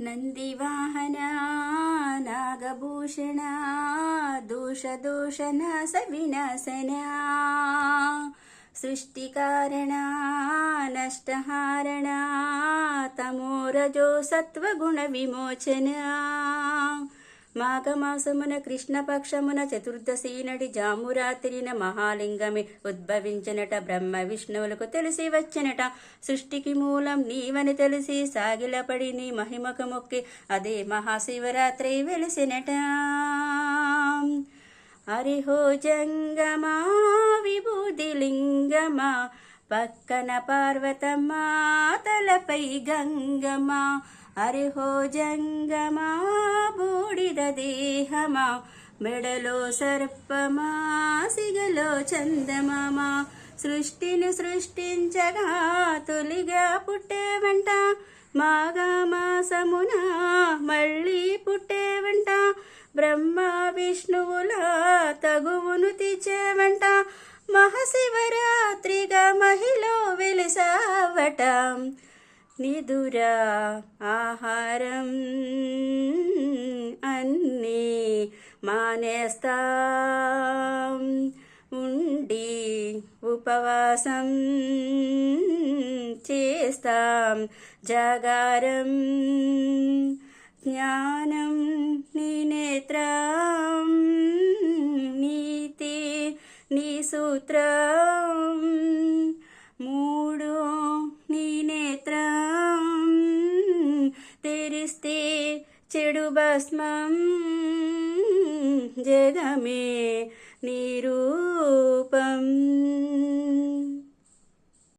నందివాహనా నాగభూషణ దోషనాశ వినాశనా సృష్టికారణ నష్టహారణ తమోరజో సత్వగుణ విమోచన మాఘమాసమున కృష్ణపక్షమున చతుర్దశి నడి జామురాత్రిన మహాలింగమే ఉద్భవించినట. బ్రహ్మ విష్ణువులకు తెలిసి వచ్చినట. సృష్టికి మూలం నీవని తెలిసి సాగిలపడి నీ మహిమకు మొక్కి అదే మహాశివరాత్రి వెలిసినట. హరిహో జంగమా విభూది లింగమా పక్కన పార్వతమ్మా తలపై గంగమా. హరిహో జంగమా బూడిద దేహమా మెడలో సర్పమా సిగలో చందమామా. సృష్టిని సృష్టించగా తొలిగా పుట్టేవంట. మాఘమాసమున మళ్ళీ పుట్టేవంట. బ్రహ్మ విష్ణువుల తగువును తీర్చేవంట. మహాశివరాత్రిగా మహిలో వెలిసావట. నిదుర ఆహారం అన్నీ మానేస్తాం. ఉండి ఉపవాసం చేస్తాం. జాగారం జ్ఞానం నీ నేత్రం నీతి నీ సూత్రం. మూడు నీ నేత్రం తెరిస్తే చెడు భస్మం. జగమే నీ రూపం.